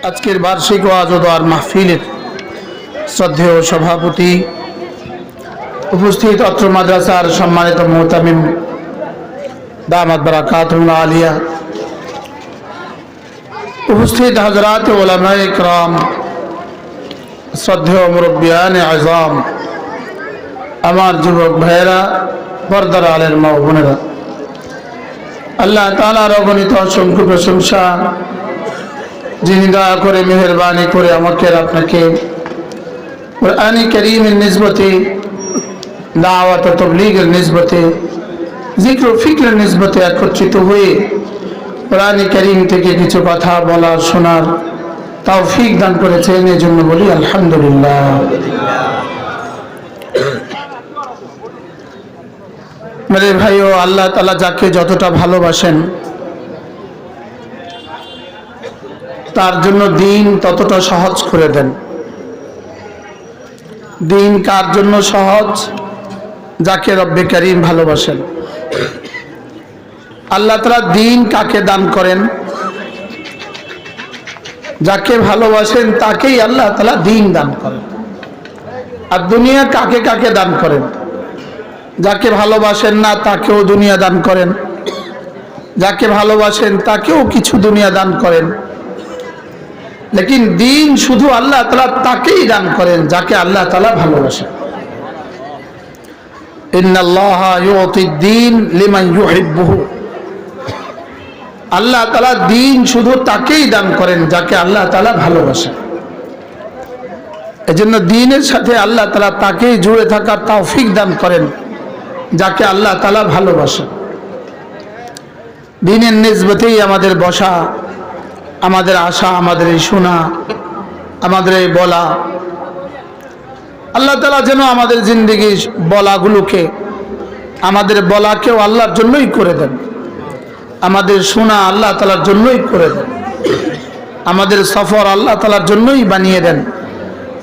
আজকের বার্ষিক ওয়াজ ও দোয়ার মাহফিলের শ্রদ্ধেয় সভাপতি, উপস্থিত অত্র মাদ্রাসার সম্মানিত মুহতামিম দামাত বারাকাতুহুল আলিয়া, উপস্থিত হযরত উলামায়ে ইকরাম, শ্রদ্ধেয় মুরব্বিয়ানে আযম, আমার যুবক ভাইয়েরা, পর্দার আলের মা ও বোনেরা, আল্লাহ তাআলার অগণিত অসংখ্য প্রশংসা, যিনি দয়া করে মেহেরবানি করে আমাকে আপনাকে কুরআনে কারীমের নিসবতে, দাওয়াত ও তাবলীগের নিসবতে, জিক্র ও ফিকরের নিসবতে একত্রিত হয়ে কুরআনে কারীম থেকে কিছু কথা বলার শোনার তৌফিক দান করেছেন। এই জন্য বলি আলহামদুলিল্লাহ। মেরে ভাইও, আল্লাহ তাআলা যাকে যতটা ভালোবাসেন তার জন্য দিন ততটা সহজ করে দেন। দিন কার জন্য সহজ? যাকে রব্বে কারীম ভালোবাসেন। আল্লাহ তাআলা দিন কাকে দান করেন? যাকে ভালোবাসেন তাকেই আল্লাহ তাআলা দিন দান করেন। আর দুনিয়া কাকে কাকে দান করেন? যাকে ভালোবাসেন না তাকেও দুনিয়া দান করেন, যাকে ভালোবাসেন তাকেও কিছু দুনিয়া দান করেন। লেকিন দিন শুধু আল্লাহ তাআলা তাকেই দান করেন যাকে আল্লাহ তাআলা ভালোবাসেন। ইন্নাল্লাহা ইউতিদ দ্বীন লিমান ইউহিব্বুহু। আল্লাহ তাআলা দিন শুধু তাকেই দান করেন যাকে আল্লাহ তাআলা ভালোবাসেন। এজন্য দ্বীনের সাথে আল্লাহ তাআলা তাকেই জুড়ে থাকার তৌফিক দান করেন যাকে আল্লাহ তাআলা ভালোবাসেন। দ্বীনের নিসবতেই আমাদের বসা, আমাদের আশা, আমাদের এই শোনা, আমাদের এই বলা। আল্লাহ তাআলা যেন আমাদের জিন্দেগির বলাগুলোকে, আমাদের বলাকেও আল্লাহর জন্যই করে দেন, আমাদের শোনা আল্লাহ তাআলার জন্যই করে দেন, আমাদের সফর আল্লাহ তাআলার জন্যই বানিয়ে দেন,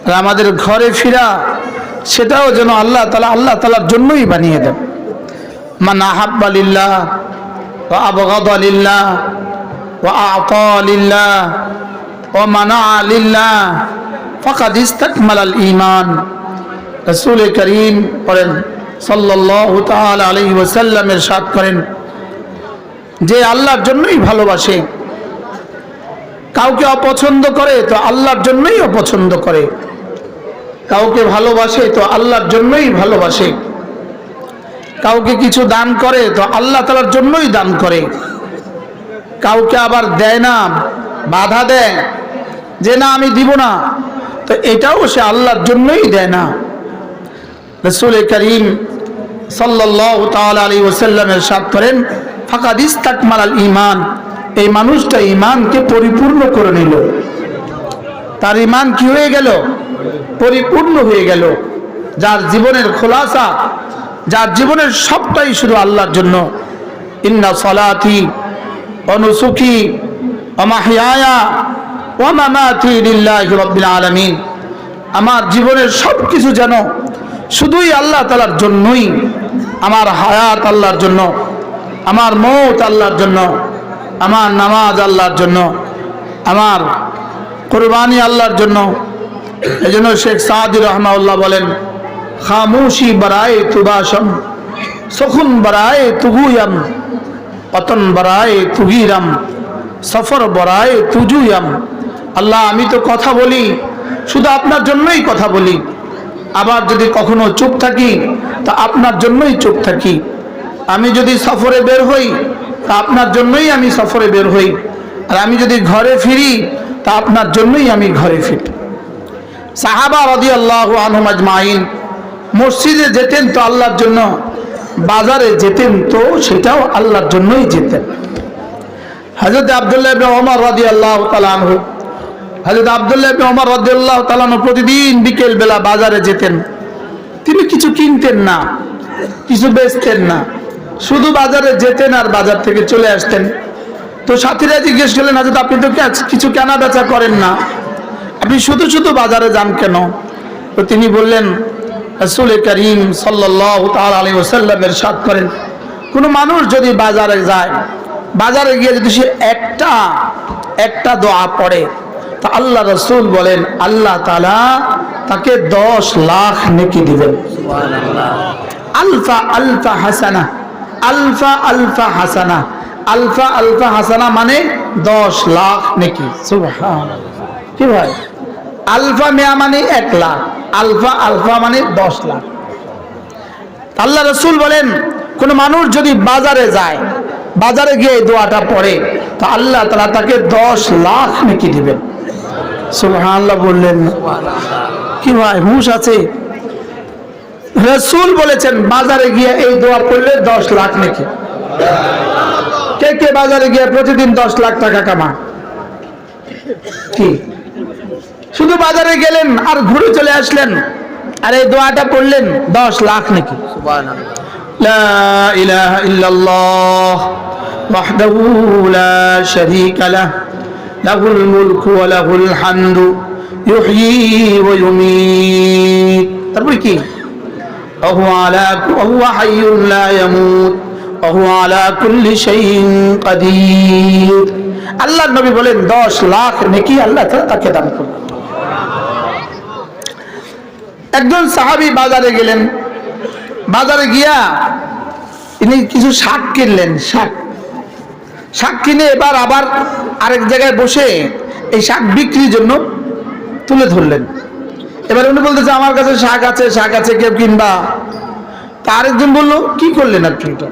আর আমাদের ঘরে ফিরা সেটাও যেন আল্লাহ তাআলার জন্যই বানিয়ে দেন। মান আহাব্বা লিল্লাহ ওয়া আবগাদা লিল্লাহ ওয়া আ'তা লিল্লাহ ওয়া মানা লিল্লাহ ফাকাদ ইসতাকমালাল ঈমান। রাসূল করিম বলেন সাল্লাল্লাহু তাআলা আলাইহি ওয়াসাল্লাম ইরশাদ করেন, যে আল্লাহর জন্যই ভালোবাসে, কাউকে অপছন্দ করে তো আল্লাহর জন্যই অপছন্দ করে, কাউকে ভালোবাসে তো আল্লাহর জন্যই ভালোবাসে, কাউকে কিছু দান করে তো আল্লাহ তাআলার জন্যই দান করে, কাউকে আবার দেয় না, বাধা দেয় যে না আমি দিব না, তো এটাও সে আল্লাহর জন্যই দেয় না। রাসূল করিম সাল্লাল্লাহু তাআলা আলাইহি ওয়াসাল্লাম ইরশাদ করেন, ফাকাদ ইসতাকমালাল ঈমান। এই মানুষটা ঈমানকে পরিপূর্ণ করে নিল, তার ঈমান কি হয়ে গেল? পরিপূর্ণ হয়ে গেল। যার জীবনের খোলাসা, যার জীবনের সবটাই শুধু আল্লাহর জন্য। ইন্না সালাতি ওয়া নুসুকি ওয়া মাহইয়ায়া ওয়া মামাতি লিল্লাহি রাব্বিল আলামিন। আমার জীবনের সব কিছু যেন শুধুই আল্লাহ তাআলার জন্যই। আমার হায়াত আল্লাহর জন্য, আমার মওত আল্লাহর জন্য, আমার নামাজ আল্লাহর জন্য, আমার কুরবানি আল্লাহর জন্য। এজন্য শেখ সাদি রাহমাহুল্লাহ বলেন, খামোশি বরায়ে তুবাশম, সুকুন বরায়ে তুগুয়াম, পতন বরায়ে তুগিরাম, সফর বরায়ে তুজুয়াম। আল্লাহ, আমি তো কথা বলি শুধু আপনার জন্যই কথা বলি, আবার যদি কখনো চুপ থাকি তা আপনার জন্যই চুপ থাকি। আমি যদি সফরে বের হই তা আপনার জন্যই আমি সফরে বের হই, আর আমি যদি ঘরে ফিরি তা আপনার জন্যই আমি ঘরে ফিরি। সাহাবা রাদিয়াল্লাহু আনহুম আজমাইন মসজিদে যেতেন তো আল্লাহর জন্য, বাজারে যেতেন তো সেটাও আল্লাহর জন্যই যেতেন। হযরত আব্দুল্লাহ ইবনে ওমর রাদিয়াল্লাহু তাআলা আনহু, হযরত আব্দুল্লাহ ইবনে ওমর রাদিয়াল্লাহু তাআলা আনহু প্রতিদিন বিকেল বেলা বাজারে যেতেন। তিনি কিছু কিনতেন না, কিছু বেচতেন না, শুধু বাজারে যেতেন আর বাজার থেকে চলে আসতেন। তো সাথীরা জিজ্ঞেস করলেন, হযরত আপনি তো কিছু কেনা বেচা করেন না, আপনি শুধু শুধু বাজারে যান কেন? তো তিনি বললেন, রাসূল করিম সাল্লাল্লাহু তাআলা আলাইহি ওয়াসাল্লাম ইরশাদ করেন, কোন মানুষ যদি বাজারে যায়, বাজারে গিয়ে যদি সে একটা একটা দোয়া পড়ে, তা আল্লাহ রাসূল বলেন আল্লাহ তাআলা তাকে 10 লাখ নেকি দিবেন। আলফা আলফা হাসানা, আলফা আলফা হাসানা, আলফা আলফা হাসানা মানে 10 লাখ নেকি। সুবহানাল্লাহ। কি ভাই, আলফা মিয়া মানে 1 লাখ, আলফা আলফা মানে 10 লাখ। আল্লাহ রাসূল বলেন কোন মানুষ যদি বাজারে যায়, বাজারে গিয়ে এই দোয়াটা পড়ে, তো আল্লাহ তাআলা তাকে 10 লাখ নেকি দিবেন। সুবহানাল্লাহ বললেন। কি ভাই হুঁশ আছে? রাসূল বলেছেন বাজারে গিয়ে এই দোয়া পড়লে 10 লাখ নেকি। কে কে বাজারে গিয়ে প্রতিদিন 10 লাখ টাকা কামায়? কি শুধু বাজারে গেলেন আর ঘুরে চলে আসলেন আর এই দোয়াটা পড়লেন 10 লাখ নাকি। সুবহানাল্লাহ। লা ইলাহা ইল্লাল্লাহ ওয়াহদাহু লা শারীকা লাহ লাহুল মুলকু ওয়া লাহুল হামদু ইউহয়ী ওয়া ইউমীত। তারপর কি? ওয়া হুয়া হাইয়্যুন লা ইয়ামুত ওয়া হুয়া আলা কুল্লি শাইইন কাদির। আল্লাহর নবী বলেন 10 লাখ নেকি আল্লাহ তাআলা তাকে দান করবেন। একজন সাহাবী বাজারে গেলেন, বাজারে গিয়া তিনি কিছু শাক কিনলেন। শাক কিনে এবার আবার আরেক জায়গায় বসে এই শাক বিক্রির জন্য তুলে ধরলেন। এবার উনি বলতেছে আমার কাছে শাক আছে, শাক আছে, কেউ কিনবা? তা আরেকজন বললো কি করলেন আপনি? এটা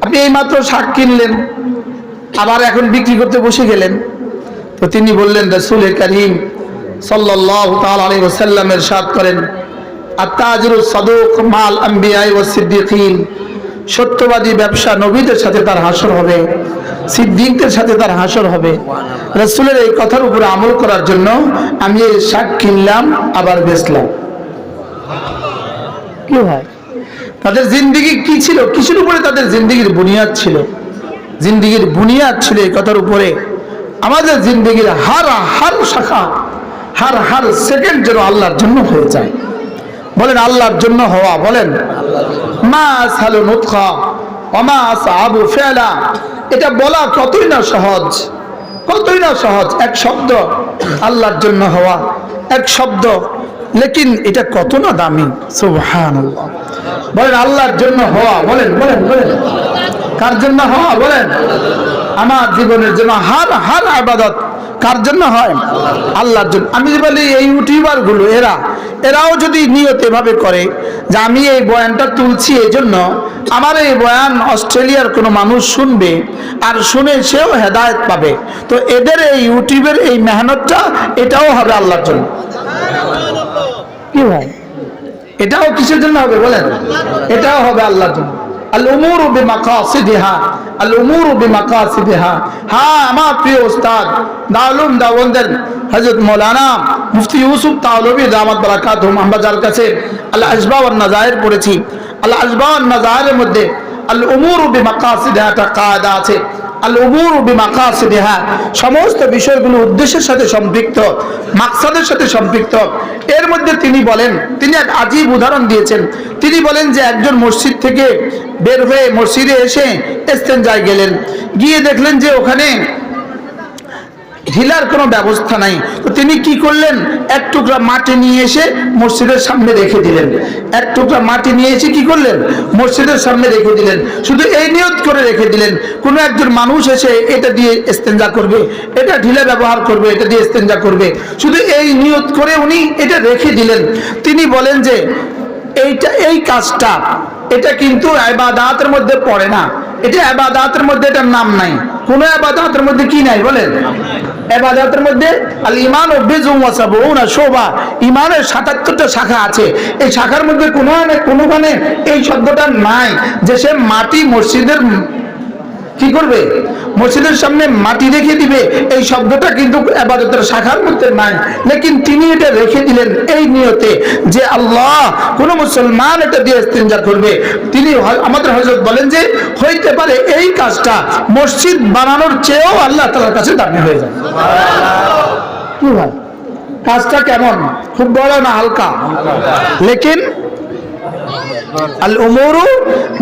আপনি এইমাত্র শাক কিনলেন আবার এখন বিক্রি করতে বসে গেলেন। তো তিনি বললেন রাসূল কারীম সাল্লাল্লাহু তাআলা আলাইহি ওয়াসাল্লাম ইরশাদ করেন আত-তাজিরুস সাদুক মাল আম্বিয়া ওয়াস সিদ্দিকিন, সত্যবাদী ব্যবসা নবীদের সাথে তার হাসর হবে, সিদ্দিকদের সাথে তার হাসর হবে। রাসূলের এই কথার উপর আমল করার জন্য আমি এই শাক কিনলাম আবার বেচলাম। কি হয় তাদের জিন্দেগি কি ছিল, কিসের উপরে তাদের জিন্দেগির বুনিয়াদ ছিল? জিন্দেগির বুনিয়াদ ছিল এই কথার উপরে। আমাদের জিন্দেগির হার শাখা, হার সেকেন্ড যেন আল্লাহর জন্য হয়ে যায়। বলেন আল্লাহর জন্য হওয়া। বলেন মা সালু নুতখা ওয়া মা সাআবু ফিআলা। এটা বলা কতই না সহজ, কতই না সহজ। এক শব্দ আল্লাহর জন্য হওয়া, এক শব্দ, লেকিন এটা কত না দামি। সুবহানাল্লাহ। বলেন আল্লাহর জন্য হওয়া। বলেন বলেন বলেন কার জন্য হওয়া? বলেন আমার জীবনের জন্য হার ইবাদত কার জন্য হয়? আল্লাহর জন্য। আমি যে বলি এই ইউটিউবার গুলো এরাও যদি নিয়ত এভাবে করে যে আমি এই বয়ানটা তুলছি এই জন্য আমার এই বয়ান অস্ট্রেলিয়ার কোনো মানুষ শুনবে আর শুনে সেও হেদায়েত পাবে, তো এদের এই ইউটিউবের এই মেহনতটা এটাও হবে আল্লাহর জন্য। কি ভাই এটাও কিসের জন্য হবে? বলেন এটাও হবে আল্লাহর জন্য। আল উমুরু বিমাকাসিদিহা, আল উমুরু বিমাকাসিদিহা। হ্যাঁ আমার প্রিয় উস্তাদ দাউলুম দাওবন্দের হযরত মাওলানা মুফতি ইউসুফ তাওলবী দামাত বারাকাতুহুম, আমরা যার কাছে আল আশবা ওয়ান নাযায়ের পড়েছি, আল আশবা ওয়ান নাযায়ের মধ্যে আল উমুরু বিমাকাসিদিহা একটা কায়দা আছে। আল উমুরু বিমাকাসিদিহা সমস্ত বিষয়গুলো উদ্দেশ্যের সাথে সম্পৃক্ত, মাকসাদের সাথে সম্পৃক্ত। এর মধ্যে তিনি বলেন, তিনি এক আজীব উদাহরণ দিয়েছেন। তিনি বলেন যে একজন মসজিদ থেকে বের হয়ে মসজিদে এসে ইস্তেনজায় গেলেন, গিয়ে দেখলেন যে ওখানে ঢিলার কোনো ব্যবস্থা নাই। তো তিনি কি করলেন? এক টুকরা মাটি নিয়ে এসে মসজিদের সামনে রেখে দিলেন। এক টুকরা মাটি নিয়ে এসে কি করলেন? মসজিদের সামনে রেখে দিলেন। শুধু এই নিয়ত করে রেখে দিলেন কোনো একজন মানুষ এসে এটা দিয়ে ইস্তেনজা করবে, এটা ঢিলা ব্যবহার করবে, এটা দিয়ে ইস্তেনজা করবে, শুধু এই নিয়ত করে উনি এটা রেখে দিলেন। তিনি বলেন যে এই কাজটা এটা কিন্তু ইবাদতের মধ্যে পড়ে না, এটা ইবাদতের মধ্যে এটার নাম নাই। কোন ইবাদতের মধ্যে কি নাই? বলেন ইবাদতের মধ্যে আল ঈমান ও বিজুম ওয়া সাবউনা শুবা, ঈমানের ৭৭টা শাখা আছে। এই শাখার মধ্যে কোনোখানে এই শব্দটা নাই যে সে মাটি মসজিদের কি করবে? মসজিদের সামনে মাটি রেখে দিবে। এই শব্দটা কিন্তু ইবাদতের শাখার মধ্যে নাই, লেকিন তিনি এটা রেখে দিলেন এই নিয়তে যে আল্লাহ কোন মুসলমান এটা দিয়ে ইস্তেনজা করবে। তিনি আমাদের হযরত বলেন যে হইতে পারে এই কাজটা মসজিদ বানানোর চেয়েও আল্লাহ তাআলার কাছে দামি হয়ে যায়। কি ভাই কাজটা কেমন? খুব বড় না হালকা? লেকিন আল উমুরু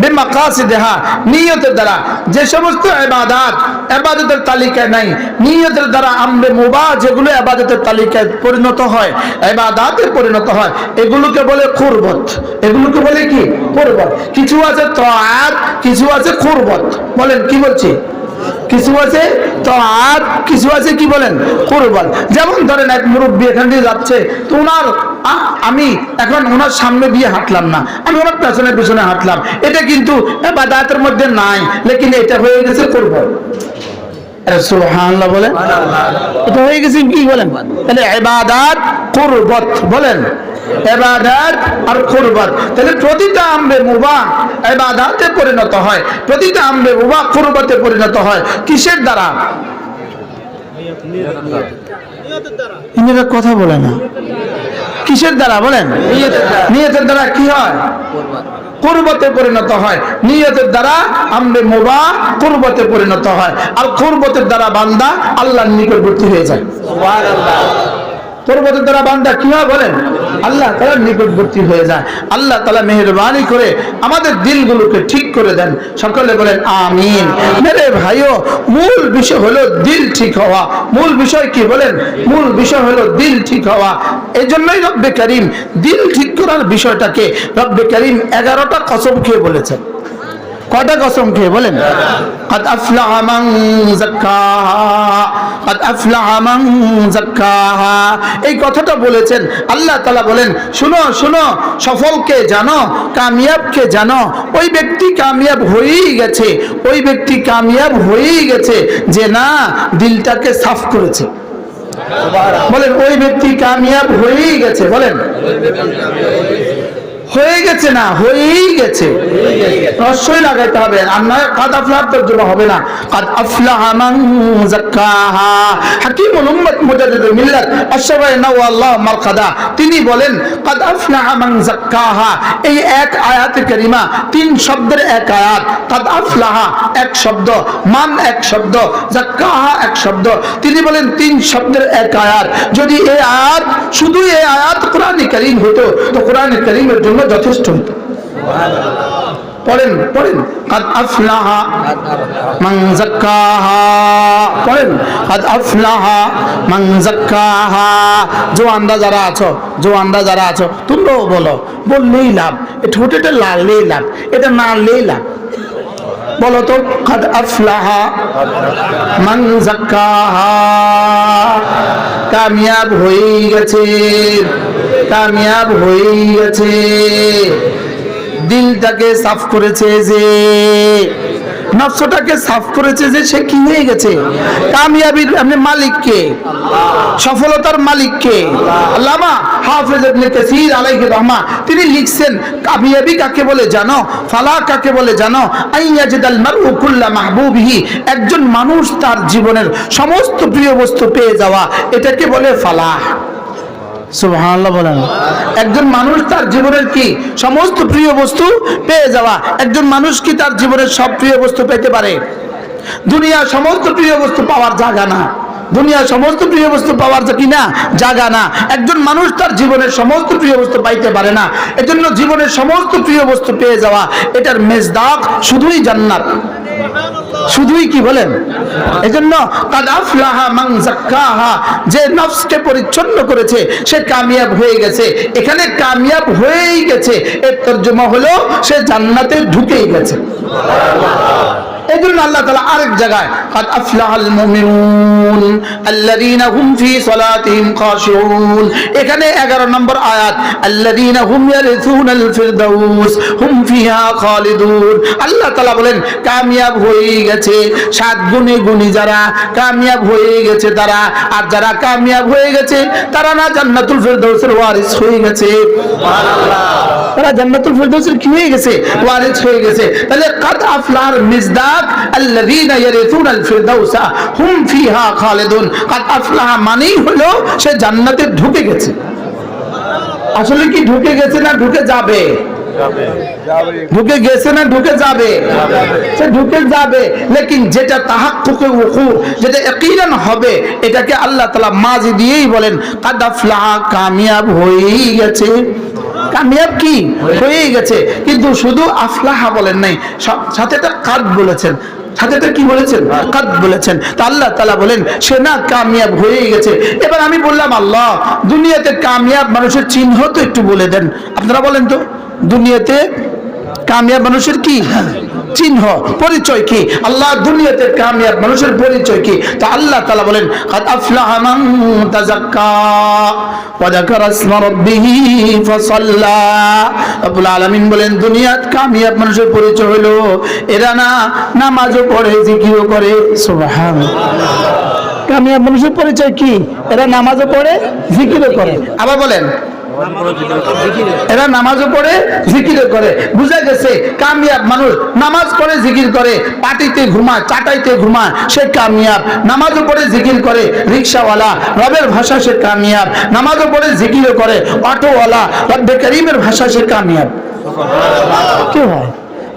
বিমাকাসিদিহা, নিয়তের দ্বারা। যে সমস্ত ইবাদত ইবাদতের তালিকায় নাই, নিয়তের দ্বারা আমরে মুবাহ যেগুলো ইবাদতের তালিকায় পরিণত হয়, ইবাদতে পরিণত হয়, এগুলোকে বলে কুরবত। এগুলোকে বলে কি? কুরবত। কিছু আছে তাআত, কিছু আছে কুরবত। বলেন কি বলছি? কিছু আছে তাআত, কিছু আছে কি বলেন? কুরবান। যেমন ধরেন এক মুরব্বী এখান দিয়ে যাচ্ছে, তো ওনার আমি এখন ওনার সামনে দিয়ে হাঁটলাম না, আমি ওনার পেছনে পেছনে হাঁটলাম, এটা কিন্তু ইবাদতের মধ্যে নাই, লেকিন এটা হয়ে গেছে কুরবান। সুবহানাল্লাহ বলেন, এটা হয়ে গেছে কি বলেন? তাহলে ইবাদত কুরবত, বলেন ইবাদত আর কুরবত। তাহলে প্রতিটা আমরে মুবাহ ইবাদতে পরিণত হয়, প্রতিটা আমরে মুবাহ কুরবতে পরিণত হয়। কিসের দ্বারা? নিয়তের কথা বলে না। কিসের দ্বারা বলেন? নিয়তের দ্বারা কি হয়? কুরবতে পরিণত হয়। নিয়তের দ্বারা আমরে মুবাহ কুরবতে পরিণত হয়, আর কুরবতের দ্বারা বান্দা আল্লাহর নিকটবর্তী হয়ে যায়। সুবহানাল্লাহ। কুরবতের দ্বারা বান্দা কি হয় বলেন? আল্লাহ তাআলার নিকটবর্তী হয়ে যায়। আল্লাহ তাআলা মেহেরবানি করে আমাদের দিলগুলোকে ঠিক করে দেন। সকলে বলেন আমিন। মেরে ভাইও, মূল বিষয় হলো দিল ঠিক হওয়া। মূল বিষয় কি বলেন? মূল বিষয় হলো দিল ঠিক হওয়া। এই জন্যই রব্বে করিম দিল ঠিক করার বিষয়টাকে রব্বে করিম 11টা কসম খেয়ে বলেছেন। কয়টা কসম খেয়ে বলেন? قد أفلح من زكاها قد أفلح من زكاها। এই কথাটা বলেছেন আল্লাহ তাআলা। বলেন শুনো শুনো, সফলকে জানো, কামিয়াবকে জানো। ওই ব্যক্তি কামিয়াব হয়েই গেছে, ওই ব্যক্তি কামিয়াব হয়েই গেছে যে না দিলটাকে সাফ করেছে। বলেন ওই ব্যক্তি কামিয়াব হয়েই গেছে। বলেন হয়ে গেছে না হয়েই গেছে। রসই লাগাইতে হবে, আর নয় কাদ আফলাহ তর্জমা হবে না। কাদ আফলাহা মান যাক্কাহা। হাকিমুল উম্মত মুজাদ্দিদুল মিল্লাত আশ-শাফাঈ নাওয়াল্লাহু মারকাদা তিনি বলেন কাদ আফলাহা মান যাক্কাহা। এই এক আয়াতে কারিমা, 3 শব্দের এক আয়াত। কাদ আফলাহা এক শব্দ, মান এক শব্দ, যাক্কাহা এক শব্দ। তিনি বলেন 3 শব্দের এক আয়াত। যদি এই আয়াত, শুধু এই আয়াত কোরআনে কারীম হতো তো কোরআনে কারীমের জন্য যথেষ্ট হতো। পড়েন পড়েন, কাদ আফলাহা মান যাক্কাহা। পড়েন কাদ আফলাহা মান যাক্কাহা। জওয়ানরা যারা আছো, জওয়ানরা যারা আছো, তোমরাও বলো, বললেই লাভ। ঠোঁটেটা লাললেই লাভ, এটা নাড়লেই লাভ। বলো তো, কাদ আফলাহা মান যাক্কাহা। কামিয়াব হয়ে গেছে, কামিয়াব হয়ে গেছে। দিলটাকে সাফ করেছে যে, নফসটাকে সাফ করেছে যে, সে কি হয়ে গেছে? কামিয়াবির মালিক কে? সফলতার মালিক কে? আল্লামা হাফেজ ইবনে কাসির আলাইহি রাহমা তিনি লিখছেন কামিয়াবি কাকে বলে জানো? ফালাহ কাকে বলে জানো? আইয়াজিদাল মারউ কুল্লা মাহবুবিহি। একজন মানুষ তার জীবনের সমস্ত প্রিয় বস্তু পেয়ে যাওয়া, এটাকে বলে ফালাহ। সুবহানাল্লাহ বলেন। একজন মানুষ তার জীবনের কি সমস্ত প্রিয় বস্তু পেয়ে যাওয়া। একজন মানুষ কি তার জীবনের সব প্রিয় বস্তু পেতে পারে? দুনিয়া সমস্ত প্রিয় বস্তু পাওয়ার জায়গা না, দুনিয়া সমস্ত প্রিয় বস্তু পাওয়ার কি না জায়গা না। একজন মানুষ তার জীবনের সমস্ত প্রিয় বস্তু পাইতে পারে না। এজন্য জীবনের সমস্ত প্রিয় বস্তু পেয়ে যাওয়া, এটার মেজদাক শুধুই জান্নাত, শুধুই কি বলেন? এজন্য কাদ আফলাহা মান যাক্কাহা। যে নফসকে পরিচ্ছন্ন করেছে সে কামিয়াব হয়ে গেছে। এখানে কামিয়াব হয়েই গেছে এর তরজমা হলো সে জান্নাতে ঢুকেই গেছে। এজন্য আল্লাহ তাআলা আরেক জায়গায় কাদ আফলাহাল মুমিনুন আল্লাযীনা হুম ফি সালাতিহিম খাশিউন। এখানে 11 নম্বর আয়াত, আল্লাযীনা হুম ইয়ারিসুনাল ফিরদাউস হুম ফিহা খালিদুন। আল্লাহ তাআলা বলেন কামিয়াব হয়ে গেছে 7 গুণে গুণী যারা, কামিয়াব হয়ে গেছে তারা। আর যারা কামিয়াব হয়ে গেছে তারা না জান্নাতুল ফিরদাউসের ওয়ারিস হয়ে গেছে। সুবহানাল্লাহ। তারা জান্নাতুল ফিরদাউসের কি হয়ে গেছে? ওয়ারিস হয়ে গেছে। তাহলে কাদ আফলাহার মিজদাক আল্লাযীনা ইয়ারিসুনাল ফিরদাউসা হুম ফিহা খালিদুন। কাদ আফলাহা মানেই হলো সে জান্নাতে ঢুকে গেছে। আসলে কি ঢুকে গেছে না ঢুকে যাবে? ঢুকে গেছে না ঢুকে যাবে? সে ঢুকে যাবে। লেকিন যেটা তাহাক্কুকে উকু, যেটা ইয়াকিনান হবে, এটাকে আল্লাহ তাআলা মাজি দিয়েই বলেন কাদ আফলাহা, কামিয়াব হয়েই গেছে। কামিয়াব কি হয়ে গেছে, কিন্তু শুধু আফলাহা বলেন নাই, সাথে একটা কাদ বলেছেন, সাথে কি বলেছেন, কাদ বলেছেন। তা আল্লাহ তাআলা বলেন সে না কামিয়াব হয়ে গেছে। এবার আমি বললাম আল্লাহ দুনিয়াতে কামিয়াব মানুষের চিহ্ন তো একটু বলে দেন, আপনারা বলেন তো দুনিয়াতে কামিয়াব মানুষের কি চিহ্ন, পরিচয় কি? আল্লাহ দুনিয়াতে কামিয়াব মানুষের পরিচয় কি? তা আল্লাহ তাআলা বলেন কাদ আফলাহা মান তাযাক্কা ওয়া যাকারা ইসমা রাব্বিহি ফাসাল্লা। রব্বুল আলামিন বলেন দুনিয়াতে কামিয়াব মানুষের পরিচয় হলো এরা না নামাজও পড়ে জিকিরও করে। সুবহানাল্লাহ। কামিয়াব মানুষের পরিচয় কি? এরা নামাজও পড়ে জিকিরও করে। আবার বলেন এরা নামাজও পড়ে জিকিরও করে। বুঝা গেছে কামিয়াব মানুষ নামাজ পড়ে জিকির করে, পাটিতে ঘুমায় চাটাইতে ঘুমায় সে কামিয়াব, নামাজও পড়ে জিকির করে। রিকশাওয়ালা রবের ভাষা সে কামিয়াব, নামাজও পড়ে জিকিরও করে। অটোওয়ালা রব্বে করিমের ভাষা সে কামিয়াব। কি হয়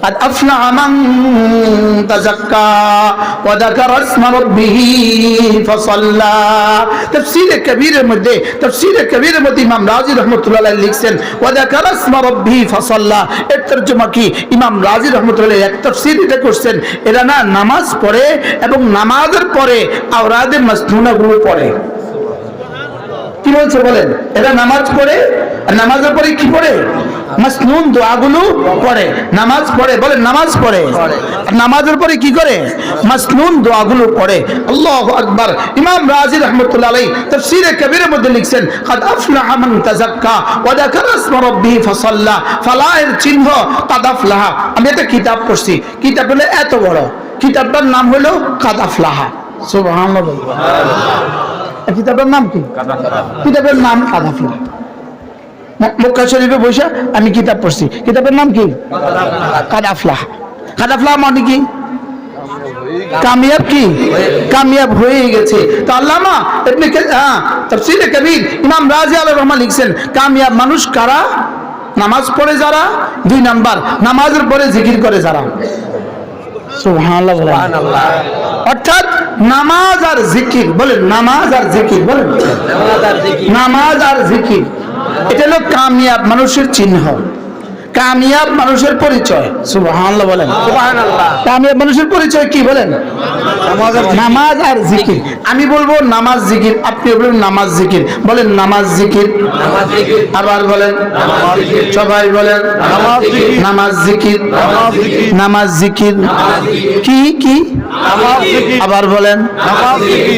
قد أفلح من تزكى وذكر اسم ربه فصلى। تفسير كبير মধ্যে ইমাম রাজি রাহমাতুল্লাহ আলাইহি লিখছেন وذكر اسم ربه فصلى। এর তরজমা কি ইমাম রাজি রাহমাতুল্লাহ আলাইহি এক তাফসীর এটা করছেন এরা না নামাজ পড়ে এবং নামাজের পরে আওরাদে মাসনুনা গুলো পড়ে। কি বলছে বলেন? এরা নামাজ পড়ে আর নামাজের পরে কি পড়ে? মাসনুন দোয়াগুলো পড়ে। নামাজ পড়ে, বলেন নামাজ পড়ে আর নামাজের পরে কি করে? মাসনুন দোয়াগুলো পড়ে। আল্লাহু আকবার। ইমাম রাজি রাহমাতুল্লাহ আলাইহি তাফসীরে কবীরের মধ্যে লিখছেন কাদ আফলাহা মান তাযাক্কা ওয়া যাকারা ইসমা রাব্বিহি ফাসাল্লা। ফালাহের চিহ্ন কাদ আফলাহা। আমি একটা কিতাব পড়ছি, কিতাব হলো এত বড়, কিতাবটার নাম হলো কাদ আফলাহা। সুবহানাল্লাহ। কিতাবের নাম কি? কিতাবের নাম কাদ আফলাহা। মক্কা শরীফে বসে আমি কিতাব পড়ছি, কিতাবের নাম কি? কাদ আফলাহা। কাদ আফলাহা মানে কি? কামিয়াব কি? কামিয়াব হয়ে গেছে। তো আল্লামা ইবনে তাফসীরে কবীর ইমাম রাজি আলাইহির রহমান লিখছেন কামিয়াব মানুষ কারা? নামাজ পড়ে যারা, 2 নাম্বার নামাজের পরে জিকির করে যারা। সুবহানাল্লাহ। অর্থাৎ নামাজ আর জিকির, বলেন নামাজ আর জিকির, বলেন নামাজ আর জিকির, এটা হলো কামিয়াব মানুষের চিহ্ন, কামিয়াব মানুষের পরিচয়। সুবহানাল্লাহ বলেন। সুবহানাল্লাহ। কামিয়াব মানুষের পরিচয় কি বলেন? নামাজ আর জিকির। আমি বলবো নামাজ জিকির, আপনি বলবেন নামাজ জিকির। বলেন নামাজ জিকির। আবার বলেন, সবাই বলেন নামাজ জিকির। নামাজ জিকির কি কি? আবার বলেন।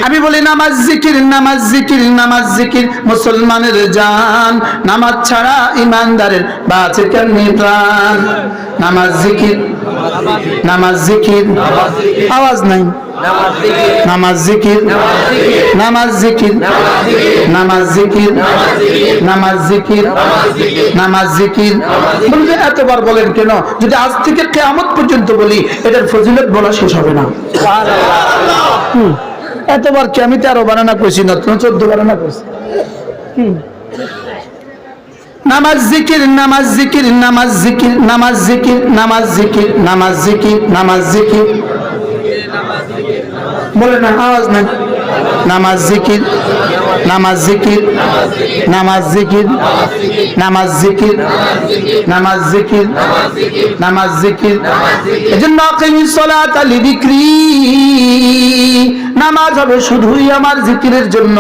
আমি বলি নামাজ জিকির, নামাজ জিকির, নামাজ জিকির মুসলমানের জান, নামাজ ছাড়া ইমানদারের বাঁচে কেমনে প্রাণ। নামাজ জিকির, নামাজ জিকির, আওয়াজ নাই। নামাজ জিকির, নামাজ জিকির, নামাজ জিকির, নামাজ জিকির, নামাজ জিকির। বলবে এতবার বলেন কেন? যদি আজ থেকে কিয়ামত পর্যন্ত বলি এটার ফজিলত বলা শেষ হবে না। এতবার কি আমি 13 বানানা কইছি না, 14 বানানা কইছি। নামাজ জিকির, নামাজ জিকির, নামাজ জিকির, নামাজ জিকির, নামাজ জিকির, নামাজ জিকির, নামাজ জিকির। বলে না, আওয়াজ নাই। নামাজ জিকির, নামাজ জিকির, নামাজ জিকির, নামাজ জিকির, নামাজ জিকির, নামাজ জিকির। এজন্য আকিমিস সালাতা লিযিকরি, নামাজ হবে শুধুই আমার জিকিরের জন্য।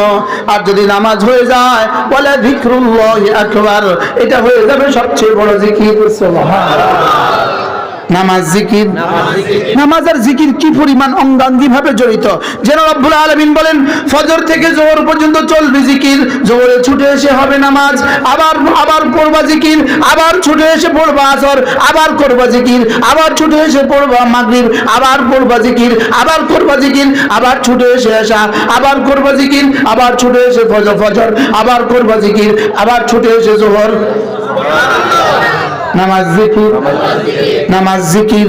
আর যদি নামাজ হয়ে যায় বলে যিকরুল্লাহি আকবার, এটা হয়ে যাবে সবচেয়ে বড় জিকির। সুবহানাল্লাহ। নামাজ জিকির, নামাজ আর জিকির কি পরিমাণ অঙ্গাঙ্গি ভাবে জড়িত। যেন রব্বুল আলামিন বলেন ফজর থেকে জোহর পর্যন্ত চলবে জিকির, জোহরে ছুটে এসে হবে নামাজ, আবার পড়বা জিকির, আবার ছুটে এসে পড়বা আসর, আবার করবা জিকির, আবার ছুটে এসে পড়বা মাগরিব, আবার পড়বা জিকির, আবার করবা জিকির, আবার ছুটে এসে আসা, আবার করবা জিকির, আবার ছুটে এসে ফজর, আবার করবা জিকির, আবার ছুটে এসে জোহর। নামাজ জিকির, নামাজ জিকির।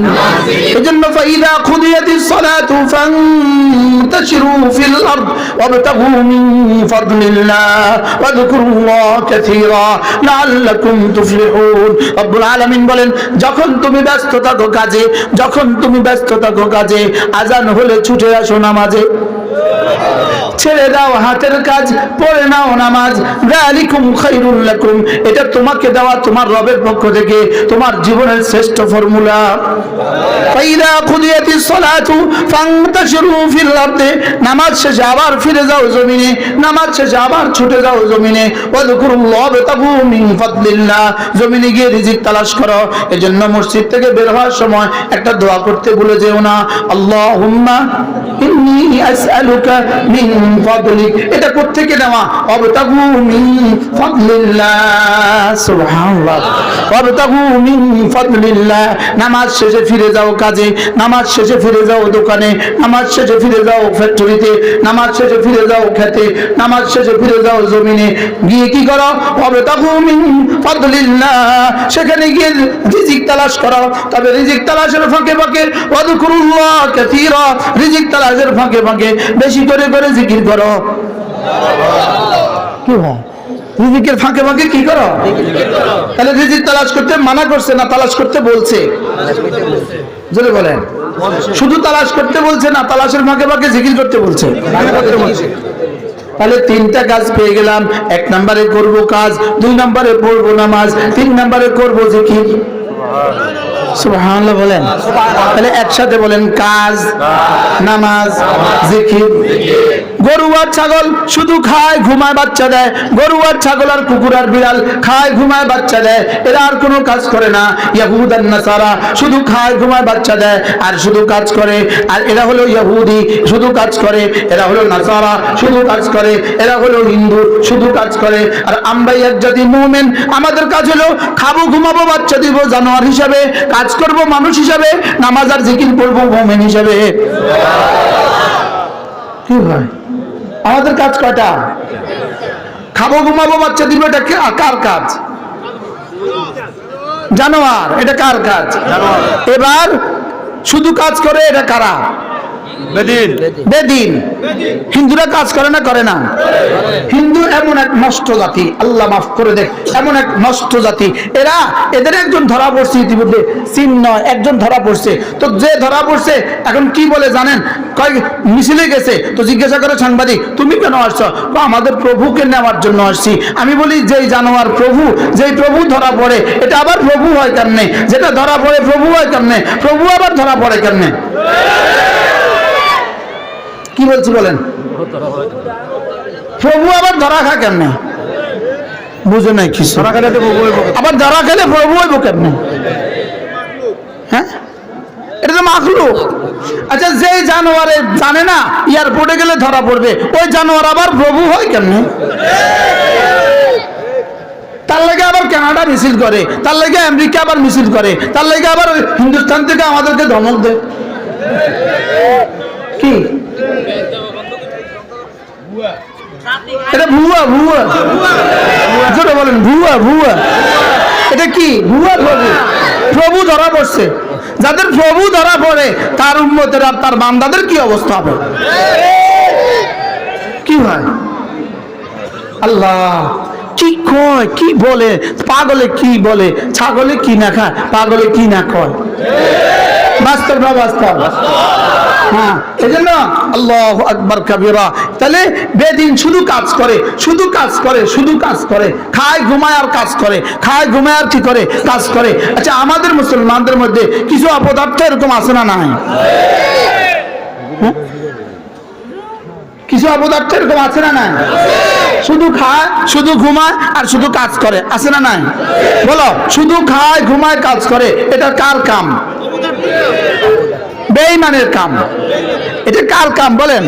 এজন্য ফাইদা খুদিয়াতিস সালাতু ফান্তাশিরু ফিল আরদ ওয়াবতাগু মিন ফাদলিল্লাহ ওয়াযকুরুল্লাহ কাসীরা লাআল্লাকুম তুফলিহুন। রব্বুল আলামিন বলেন যখন তুমি ব্যস্ত থাকো কাজে, যখন তুমি ব্যস্ত থাকো কাজে, আজান হলে ছুটে আসো নামাজে। ছেড়ে দাও হাতের কাজ, পড়ে নাও নামাজ। যালিকুম খায়রুল লাকুম, এটা তোমাকে দেওয়া তোমার রবের পক্ষ থেকে তোমার জীবনের শ্রেষ্ঠ ফর্মুলা। ফাইদা কুদিয়াতিস সালাতু ফান্তাশিরু ফিল আরদি, নামাজ শেষে আবার ফিরে যাও জমিনে, নামাজ শেষে আবার ছুটে যাও জমিনে। ওয়াযকুরুল্লাহ ওয়াবতাগু মিন ফাদলিল্লাহ, জমিনে গিয়ে রিজিক তালাশ করো। এজন্য মসজিদ থেকে বের হওয়ার সময় একটা দোয়া করতে ভুলে যেও না, আল্লাহুম্মা ইন্নী আসআলুকা মিন ফাদলিক। এটা কোত্থেকে নেওয়া? ওয়াবতাগু মিন ফাদলিল্লাহ, সুবহানাল্লাহ, ওয়াবতাগু মিন ফাদলিল্লাহ। নামাজ শেষে ফিরে যাও কাজে, নামাজ শেষে ফিরে যাও দোকানে, নামাজ শেষে ফিরে যাও ফ্যাক্টরিতে, নামাজ শেষে ফিরে যাও খেতে, নামাজ শেষে ফিরে যাও জমিনে। গিয়ে কি করো? ওয়াবতাগু মিন ফাদলিল্লাহ, সেখানে গিয়ে রিজিক তালাশ করো। তবে রিজিক তালাশের ফাঁকে ফাঁকে ওয়াযকুরুল্লাহ কাসীরা, রিজিক তালাশের ফাঁকে ফাঁকে বেশি করে করে জিকির করো। কি হয়? রিজিকের ফাঁকে ফাঁকে কি করো? তাহলে রিজিক তালাশ করতে মানা করছে না তালাশ করতে বলছে? জোরে বলেন। শুধু তালাশ করতে বলছে না, তালাশের ফাঁকে ফাঁকে জিকির করতে বলছে। তাহলে তিনটা কাজ পেয়ে গেলাম। এক নম্বরে করব কাজ, দুই নম্বরে পড়বো নামাজ, তিন নম্বরে করবো জিকির। সুবহানাল্লাহ বলেন। তাহলে একসাথে বলেন, কাজ, নামাজ, জিকির। গরু আর ছাগল শুধু খায় ঘুমায় বাচ্চা দেয়, গরু আর ছাগল আর কুকুর আর বিড়াল খায় ঘুমায় বাচ্চা দেয়, এরা আর কোনো কাজ করে না। ইয়াহুদ আর নাসারা শুধু খায় ঘুমায় বাচ্চা দেয় আর শুধু কাজ করে। আর এরা হলো ইহুদি, শুধু কাজ করে। এরা হলো নাসারা, শুধু কাজ করে। এরা হলো হিন্দু, শুধু কাজ করে। আর আমরা এক জাতি মুমিন, আমাদের কাজ হলো খাবো ঘুমাবো বাচ্চা দিব জানোয়ার হিসাবে, কাজ করব মানুষ হিসাবে, নামাজ আর জিকির পড়বো মুমিন হিসাবে। কি ভাই, আমাদের কাজ কয়টা? খাবো ঘুমাবো বাচ্চা দিব, এটা কার কাজ? জানোয়ার। এটা কার কাজ? এবার শুধু কাজ করে, এটা কারা? বেদিন। বেদিন। হিন্দুরা কাজ করে না করে না? হিন্দু এমন এক নষ্ট জাতি, আল্লাহ মাফ করে দেখ, এমন এক নষ্ট জাতি। এদের একজন ধরা পড়ছে ইতিমধ্যে, চিহ্ন একজন ধরা পড়ছে। তো যে ধরা পড়ছে এখন কি বলে জানেন? কয় মিছিলে গেছে, তো জিজ্ঞাসা করে সাংবাদিক, তুমি কেন আসছো? আমাদের প্রভুকে নেওয়ার জন্য আসছি। আমি বলি, যেই জানোয়ার প্রভু, যেই প্রভু ধরা পড়ে, এটা আবার প্রভু হয় কেমনে? যেটা ধরা পড়ে প্রভু হয় কেমনে? প্রভু আবার ধরা পড়ে কেমনে? কি বলছি বলেন? প্রভু আবার ধরা খা কেমনে? বুঝে নাই কিছু। আবার ধরা খেলে প্রভু হইব কেমনে? হ্যাঁ, এটা তো মাখলুক। আচ্ছা, যে জানোয়ারে জানে না এয়ারপোর্টে গেলে ধরা পড়বে, ওই জানোয়ার আবার প্রভু হয় কেমনে? তার লাগে আবার কানাডা মিছিল করে, তার লাগে আমেরিকা আবার মিছিল করে, তার লাগে আবার হিন্দুস্তান থেকে আমাদেরকে ধমক দেয়। কি এটা? ভুয়া। ভুয়া জোরে বলেন, ভুয়া। ভুয়া। এটা কি? ভুয়া প্রভু। প্রভু ধরা পড়ছে। যাদের প্রভু ধরা পড়ে তার উম্মতের আর তার বান্দাদের কি অবস্থা হবে? কি হয়? আল্লাহ কি কয়, কি বলে? পাগলে কি বলে? ছাগলে কি না খায়, পাগলে কি না কয়? বাস্তব না বাস্তব? হ্যাঁ, এই জন্য আল্লাহু আকবার কাবীরা। তাহলে বেদিন শুধু কাজ করে, শুধু কাজ করে, শুধু কাজ করে, খায় ঘুমায় আর কাজ করে, খায় ঘুমায় আর কি করে? কাজ করে। আচ্ছা, আমাদের মুসলমানদের মধ্যে কিছু অপদার্থ এরকম আছে না নাই? কিছু অপদার্থ এরকম আছে না নাই? শুধু খায়, শুধু ঘুমায় আর শুধু কাজ করে, আছে না নাই? বলো, শুধু খায় ঘুমায় কাজ করে, এটা কার কাম? বেঈমানের কাম। এটা কার কাম বলেন?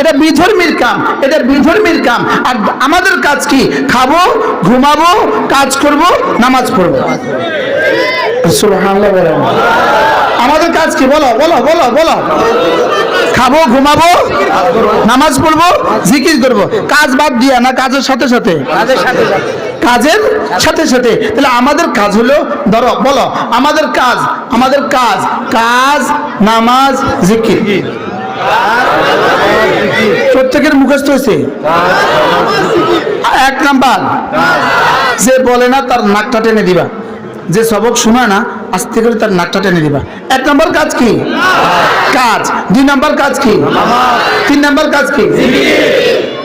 এটা বিধর্মীর কাম, এটা বিধর্মীর কাম। আর আমাদের কাজ কি? খাবো, ঘুমাবো, কাজ করব, নামাজ পড়বো। সুবহানাল্লাহ বলেন। আমাদের কাজ কি? বলো বলো বলো বলো। খাবো, ঘুমাবো, নামাজ পড়বো, জিকির করবো। কাজ বাদ দিয়া না, কাজের সাথে সাথে? কাজের সাথে সাথে। তাহলে আমাদের কাজ হলো, ধরো বলো, আমাদের কাজ, আমাদের কাজ, কাজ, নামাজ, জিকির। প্রত্যেকের মুখস্থ হয়েছে। এক নাম্বার, যে বলে না তার নাকটা টেনে দিবা। যে সবক শোনা না আস্তে করে তার নাকটা টেনে দিবা। 1 নম্বর কাজ কি? কাজ। 2 নম্বর কাজ কি? 3 নম্বর কাজ কি?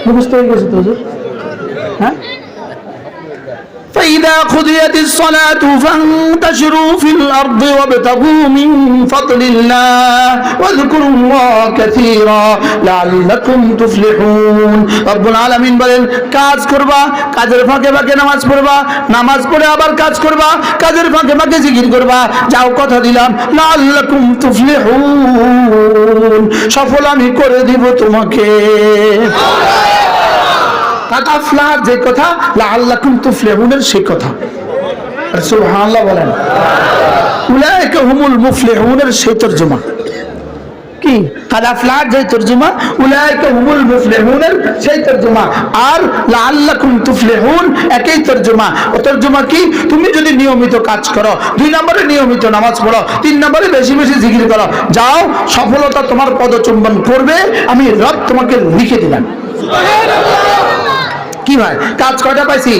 মুখস্থ হয়ে গেছে তো হুজুর? হ্যাঁ, فإذا قضيت الصلاة فانتشروا في الأرض وابتغوا من فضل الله واذكروا الله كثيرا لعلكم تفلحون। রব্বুল আলামিন বলেন, কাজ করবা, কাজের ফাঁকে ফাঁকে নামাজ পড়বা, নামাজ পড়ে আবার কাজ করবা, কাজের ফাঁকে ফাঁকে জিকির করবা। যাও, কথা দিলাম, লাআল্লাকুম তুফলিহুন, সফল আমি করে দিব তোমাকে। আফলাহ যে কথা, লাআল্লাকুম তুফলিহুনের সেই কথা। সুবহানাল্লাহ বলেন। উলাইকা হুমুল মুফলিহুনের সেই তরজমা কি? কাদ আফলাহ যে তরজমা, উলাইকা হুমুল মুফলিহুনের সেই তরজমা। আর লাআল্লাকুম তুফলিহুন একই তরজমা। ও তরজমা কি? তুমি যদি নিয়মিত কাজ করো, 2 নম্বরে নিয়মিত নামাজ পড়ো, 3 নম্বরে বেশি বেশি জিকির করো, যাও, সফলতা তোমার পদচুম্বন করবে, আমি রব তোমাকে লিখে দিলাম। কি ভাই, কাজ কয়টা পাইছি?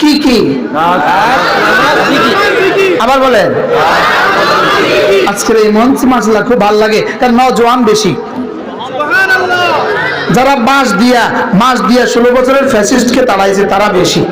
কি কি? আবার বলেন। আজকের এই মঞ্চ মাশাআল্লাহ খুব ভালো লাগে, কারণ নওজোয়ান বেশি। যারা মাস দিয়া 16 বছরের ফ্যাসিস্টকে তাড়াইছে তারা বেশি।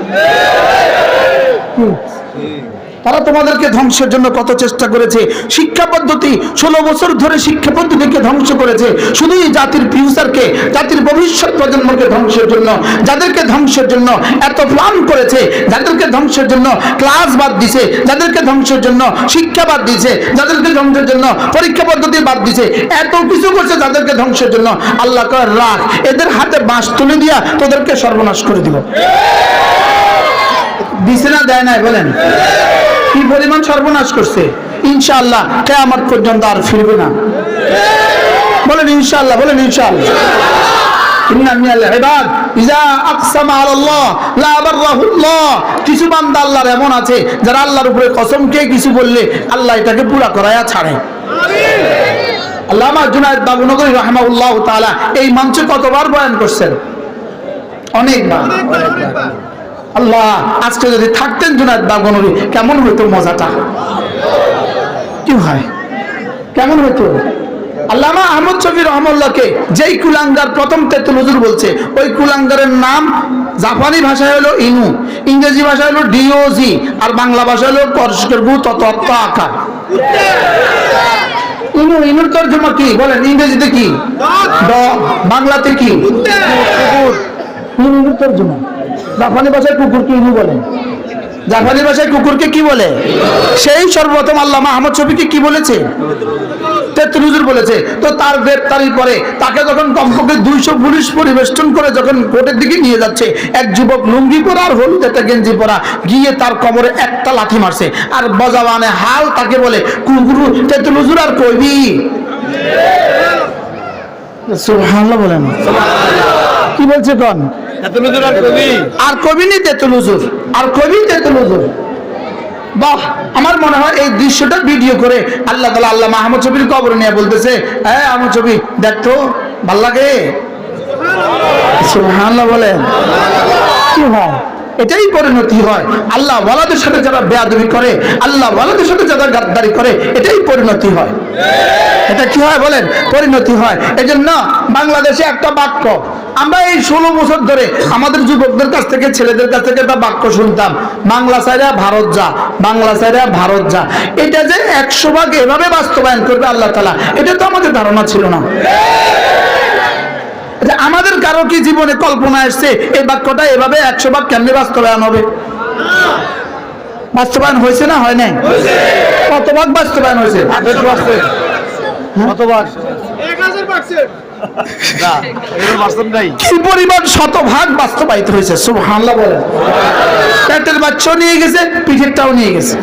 তারা তোমাদেরকে ধ্বংসের জন্য কত চেষ্টা করেছে। শিক্ষা পদ্ধতি 16 বছর ধরে শিক্ষা পদ্ধতিকে ধ্বংস করেছে, শুধু এই জাতির ফিউচারকে, জাতির ভবিষ্যৎ প্রজন্মকে ধ্বংসের জন্য। যাদেরকে ধ্বংসের জন্য এত প্ল্যান করেছে, যাদেরকে ধ্বংসের জন্য ক্লাস বাদ দিছে, যাদেরকে ধ্বংসের জন্য শিক্ষা বাদ দিছে, যাদেরকে ধ্বংসের জন্য পরীক্ষা পদ্ধতি বাদ দিছে, এত কিছু করছে যাদেরকে ধ্বংসের জন্য। আল্লাহ কয়, রাখ, এদের হাতে বাঁশ তুলে দিয়া তোদেরকে সর্বনাশ করে দিব। দিছে না দেয় নাই? বলেন, কি পরিমাণ সর্বনাশ করছে। ইনশাআল্লাহ কিয়ামত পর্যন্ত আর ফিরবে না। বলেন ইনশাআল্লাহ, বলেন ইনশাআল্লাহ। ইন্না মিনাল ইবাদ ইযা আকসামা আলাল্লাহ লা বাররাহুল্লাহ। কিছু বান্দা আল্লাহর এমন আছে যারা আল্লাহর উপরে কসম খেয়ে কিছু বললে আল্লাহ এটাকে পুরা করায়া ছাড়ে। আল্লামা জুনায়েদ বাবুনগরী রাহিমাহুল্লাহ তাআলা এই মঞ্চে কতবার বয়ান করছেন? অনেকবার। আল্লাহ, আজকে যদি থাকতেন জুনায়েদ বাবুনগরী, কেমন হইতো মজাটা। কি হয়, কেমন হইতো। আল্লামা আহমদ শফী রহমাল্লাহকে যেই কুলাঙ্গার প্রথম তেতুল হুজুর বলছে, ওই কুলাঙ্গারের নাম জাপানি ভাষায় হলো ইনু, ইংরেজি ভাষায় হলো ডিওজি, আর বাংলা ভাষায় হলো করস্কের গু তত্ত্ব আকার। ইনু, ইনুর তর্জমা কি বলেন? ইংরেজিতে কি? ডগ। বাংলাতে কি? কুকুর। ইনুর তর্জমা। জাপানি ভাষায় কুকুরকে ইনু বলে, জাপানি ভাষায় কুকুরকে কি বলে? সেই সর্বপ্রথম আল্লামা আহমদ শফীকে কি বলেছে? তেতুল হুজুর বলেছে। তো তার গ্রেফতারির পরে তাকে যখন কমপক্ষে 200 পুলিশ পরিবেষ্টন করে যখন কোর্টের দিকে নিয়ে যাচ্ছে, এক যুবক লুঙ্গি পরা আর হলুদ একটা গেঞ্জি পরা গিয়ে তার কবরে একটা লাথি মারছে, আর বজাবানে হাল তাকে বলে, কুকুরু তেতুল হুজুর আর কইবি। সুবহানাল্লাহ বলেন। কি বলছে কোন? আর কবি নি তেতুল হুজুর, আর কবি তেতুল হুজুর। বাহ, আমার মনে হয় এই দৃশ্যটা ভিডিও করে আল্লাহ তাআলা আল্লামা আহমদ শফীর কবরে নিয়ে বলতেছে, হ্যাঁ আহমদ শফী দেখতো, ভাল লাগে। সুবহানাল্লাহ বলেন। কি হয়, এটাই পরিণতি হয়। আল্লাহ ওয়ালাদের সাথে যারা বেয়াদবি করে, আল্লাহ ওয়ালাদের সাথে যারা গাদ্দারি করে, এটাই পরিণতি হয়। এটা কি হয় বলেন? পরিণতি হয়। এজন্য বাংলাদেশে একটা বাক্য, আমরা এই 16 বছর ধরে আমাদের যুবকদের কাছ থেকে, ছেলেদের কাছ থেকে একটা বাক্য শুনতাম, বাংলা ছাইরা ভারত যা, বাংলা ছাইরা ভারত যা। এটা যে 100 ভাগ এভাবে বাস্তবায়ন করবে আল্লাহ তাআলা, এটা তো আমাদের ধারণা ছিল না। আমাদের কারো কি জীবনে কল্পনা আসছে এই বাক্যটা এভাবে 100 ভাগ কেমনে বাস্তবায়ন হবে? বাস্তবায়ন হয়েছে না হয় নাই? কত ভাগ বাস্তবায়ন হয়েছে? কত ভাগ? 1000%। কি পরিমাণ শতভাগ বাস্তবায়িত হয়েছে। সুবহানাল্লাহ বলেন। পেটের বাচ্চাও নিয়ে গেছে, পিঠেরটাও নিয়ে গেছে।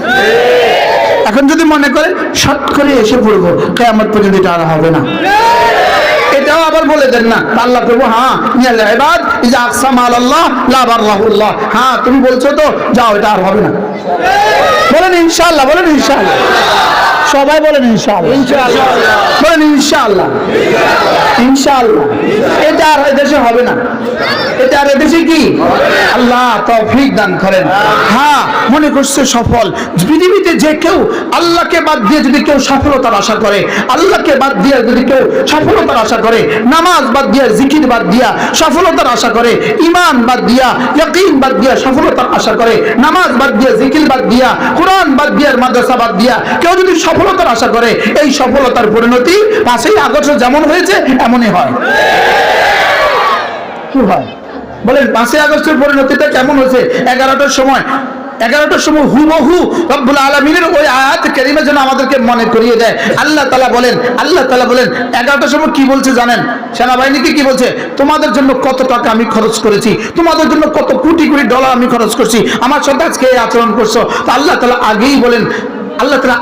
এখন যদি মনে করে শর্ট করে এসে পড়বো, কিয়ামত পর্যন্ত এটা আর হবে না, এটাও আবার বলে দেন না। আল্লাহ প্রভু, হ্যাঁ মিনাল ইবাদ ইযা আকসামা আলাল্লাহ লা বাররাহুল্লাহ, হ্যাঁ তুমি বলছো তো, যাও, এটা আর হবে না। বলেন ইনশাআল্লাহ, বলেন ইনশাআল্লাহ। সবাই বলেন ইনশাআল্লাহ, ইনশাআল্লাহ বলেন ইনশাআল্লাহ, ইনশাআল্লাহ। এটা আর দেশে হবে না, এটা আর আমাদের দেশে কি আল্লাহ তৌফিক দান করেন। হ্যাঁ, মনে করছে সফল পৃথিবীতে যে কেউ আল্লাহকে বাদ দিয়ে যদি কেউ সফলতার আশা করে, আল্লাহকে বাদ দিয়ে যদি কেউ সফলতার আশা করে, নামাজ বাদ দিয়া, জিকির বাদ দিয়া সফলতার আশা করে, ঈমান বাদ দিয়া, ইয়াকিন বাদ দিয়া সফলতার আশা করে, নামাজ বাদ দিয়া, জিকির বাদ দিয়া, কোরআন বাদ দিয়া, মাদ্রাসা বাদ দিয়া কেউ যদি সফলতার আশা করে, এই সফলতার পরিণতি 5ই আগস্ট যেমন হয়েছে এমনই হয়। কি হয় বলেন? 5ই আগস্টের পরিণতিটা কেমন হয়েছে? 11টার সময় হুবহু রব্বুল আলামিনের ওই আয়াত কারিমা যেন আমাদেরকে মনে করিয়ে দেয়। আল্লাহ তাআলা বলেন 11টার সময় কি বলছে জানেন? সেনাবাহিনীকে কি বলছে? তোমাদের জন্য কত টাকা আমি খরচ করেছি, তোমাদের জন্য কত কোটি কোটি ডলার আমি খরচ করছি, আমার সাথে আজকে এই আচরণ করছো। তো আল্লাহ তাআলা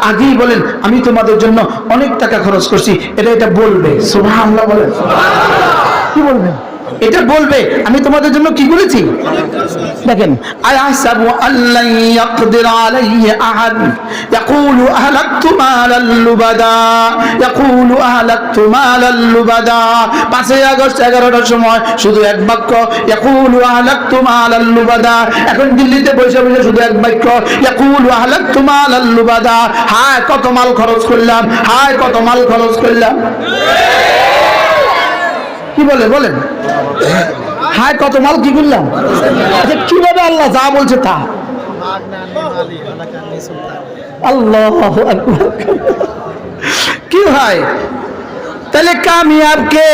আগেই বলেন আমি তোমাদের জন্য অনেক টাকা খরচ করছি। এটা বলবে সুবহানাল্লাহ বলেন। কি বলবেন? এটা বলবে আমি তোমাদের জন্য কি করেছি। দেখেন, আয়াহসাবু আল্লান ইয়াকদির আলাইহি আহাদ ইয়াকুলু আহলাকতু মালাল লুবাদা 5ই আগস্ট 11টার সময় শুধু এক বাক্য ইয়াকুলু আহলাকতু মালাল লুবাদা। এখন দিল্লিতে বসে বসে শুধু এক বাক্য ইয়াকুলু আহলাকতু মালাল লুবাদা। হায় কত মাল খরচ করলাম, হায় কত মাল খরচ করলাম। কি বলেন? হায় কত মাল কি করলাম। আচ্ছা, কিভাবে আল্লাহ যা বলছে তা? আল্লাহু আকবার। কি হয় তাহলে? কামিয়াবকে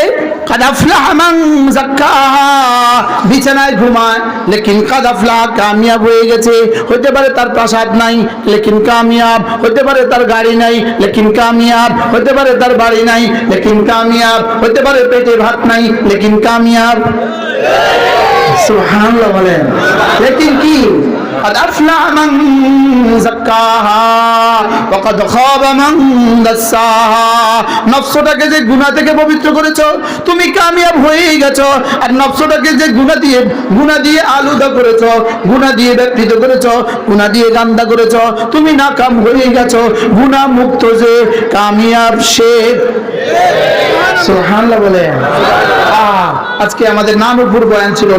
কাদ আফলাহ মান যাক্কাহা, বিছানায় ঘুমায় লেকিন কাদ আফলাহ, কামিয়াব হয়ে গেছে। হতে পারে তার প্রাসাদ নাই লেকিন কামিয়াব, হতে পারে তার গাড়ি নাই লেকিন কামিয়াব, হতে পারে তার বাড়ি নাই লেকিন কামিয়াব, হতে পারে পেটে ভাত নাই লেকিন কামিয়াব। সুবহানাল্লাহ বলেন। লেকিন কি? قد أفلح من زكاها وقد خاب من دساها। নফসটাকে যে গুনাহ থেকে পবিত্র করেছো তুমি কামিয়াব হয়ে গেছো। আর নফসটাকে যে গুনাহ দিয়ে আলুদা করেছো, গুনাহ দিয়ে ব্যক্তিত করেছো, গুনাহ দিয়ে গান্দা করেছো, তুমি নাকাম হয়ে গেছো। গুনাহ মুক্ত যে কামিয়াব সে। সুবহানাল্লাহ বলে। আজকে আমাদের নানুপুর বয়ান ছিল,